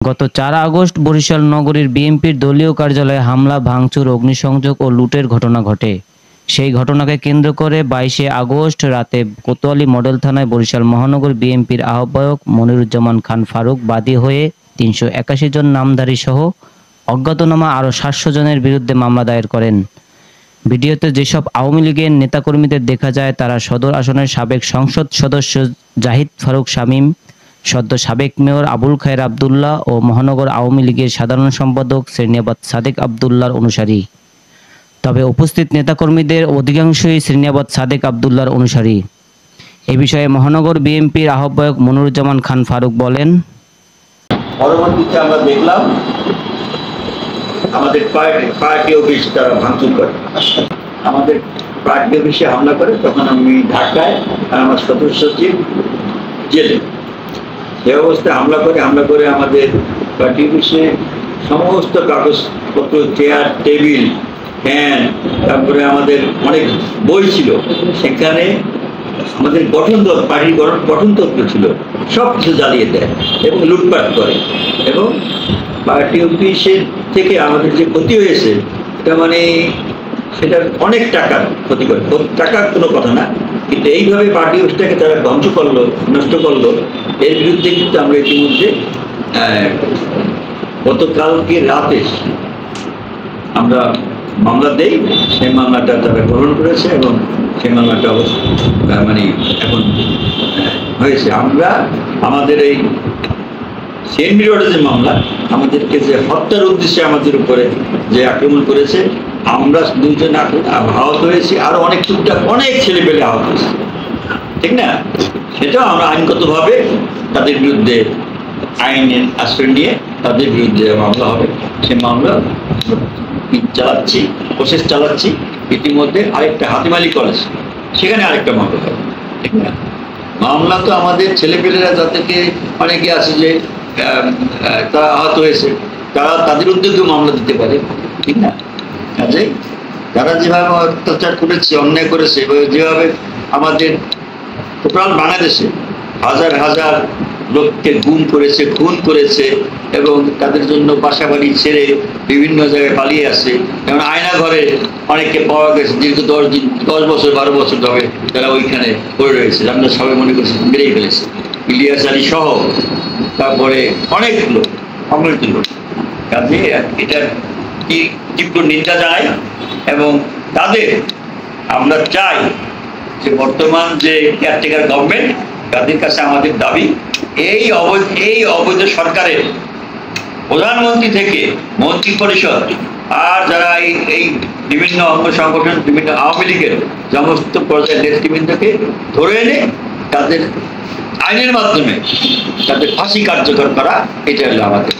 গত ৪ আগস্ট বরিশাল নগরীর বিএনপির দলীয় কার্যালয়ে হামলা, ভাঙচুর, অগ্নিসংযোগ ও লুটের ঘটনা ঘটে। সেই ঘটনাকে কেন্দ্র করে ২২শে আগস্ট রাতে কোতোয়ালী মডেল থানায় বরিশাল মহানগর বিএনপির আহ্বায়ক মনিরুজ্জামান খান ফারুক বাদী হয়ে ৩৮১ জন নামধারী সহ অজ্ঞাতনামা আরও ৭০০ জনের বিরুদ্ধে মামলা দায়ের করেন। ভিডিওতে যেসব আওয়ামী লীগের নেতাকর্মীদের দেখা যায় তারা সদর আসনের সাবেক সংসদ সদস্য জাহিদ ফারুক শামীম, সদ্য সাবেক মেয়র আবুল খায়ের আবদুল্লাহ ও মহানগর আওয়ামী লীগের সাধারণ সম্পাদক শ্রীনিয়াবাত সাদেক আবদুল্লাহর অনুসারী। তবে উপস্থিত নেতাকর্মীদের অধিকাংশই শ্রীনিয়াবাত সাদেক আবদুল্লাহর অনুসারী। এ বিষয়ে মহানগর বিএনপির আহ্বায়ক মনিরুজ্জামান খান ফারুক বলেন, পরবর্তীতে আমরা দেখলাম আমাদের পার্টি অফিস তারা ভাঙচুর করে, আমাদের পার্টি অফিসে হামলা করে। তখন আমি ঢাকায় আর আমার সদস্য সচিব জেলে। সে অবস্থায় হামলা করে আমাদের পার্টি অফিসে সমস্ত কাগজপত্র, চেয়ার, টেবিল, ফ্যান, তারপরে আমাদের অনেক বই ছিল, সেখানে আমাদের পার্টির গঠনতন্ত্র ছিল, সব কিছু জ্বালিয়ে দেয় এবং লুটপাট করে। এবং পার্টি অফিসের থেকে আমাদের যে ক্ষতি হয়েছে এটা সেটা অনেক টাকার ক্ষতি করে। টাকার কোনো কথা না, কিন্তু এইভাবে পার্টি অফিসটাকে তারা ধ্বংস করলো, নষ্ট করলো, এর বিরুদ্ধে কিন্তু আমরা ইতিমধ্যে গতকালকে রাতে আমরা মামলা দেই। সেই মামলাটা তারা গ্রহণ করেছে এবং সেই মামলাটা এখন হয়েছে। আমরা আমাদের এই সিএনবি রোডের যে মামলা, আমাদেরকে যে হত্যার উদ্দেশ্যে আমাদের উপরে যে আক্রমণ করেছে, আমরা 2 জন আহত হয়েছি, আরো অনেক টুকটাক অনেক ছেলেপেলে আহত হয়েছে, ঠিক না? সেটাও আমরা আইনগতভাবে তাদের বিরুদ্ধে আইনের আশ্রয় নিয়ে তাদের বিরুদ্ধে মামলা হবে। সে মামলা প্রসেস চালাচ্ছি। ইতিমধ্যে আরেকটা হাতিমালি কলেজ, সেখানে আরেকটা মামলা হবে, ঠিক না? মামলা তো আমাদের ছেলেপেলেরা যাদেরকে অনেকে আছে যে তারা আহত হয়েছে, তাদের উদ্যোগেও মামলা দিতে পারে, ঠিক না? কাজেই তারা যেভাবে অত্যাচার করেছে, অন্যায় করেছে, যেভাবে আমাদের টোটাল বাংলাদেশে হাজার হাজার লোককে গুম করেছে, খুন করেছে এবং তাদের জন্য বাসা বাড়ি ছেড়ে বিভিন্ন জায়গায় পালিয়ে আসে। যেমন আয়না ঘরে অনেককে পাওয়া গেছে, দীর্ঘ 10 বছর 12 বছর ধরে তারা ওইখানে পড়ে রয়েছে। আমরা সবাই মনে করছি মেরেই ফেলেছে, ইলিয়াস আলী সহ, তারপরে অনেক লোক, অমৃত লোক। কাজে এটার তীব্র নিন্দা জানাই এবং আমরা চাই যে বর্তমান যে কেয়ারটেকার গভর্নমেন্ট, তাদের কাছে আমাদের দাবি এই অবৈধ সরকারের প্রধানমন্ত্রী থেকে মন্ত্রী পরিষদ আর যারা এই বিভিন্ন অঙ্গ সংগঠন, বিভিন্ন আওয়ামী লীগের সমস্ত পর্যায়ের নেতৃবৃন্দকে ধরে এনে তাদের আইনের মাধ্যমে তাদের ফাঁসি কার্যকর করা, এটা হলো আমাদের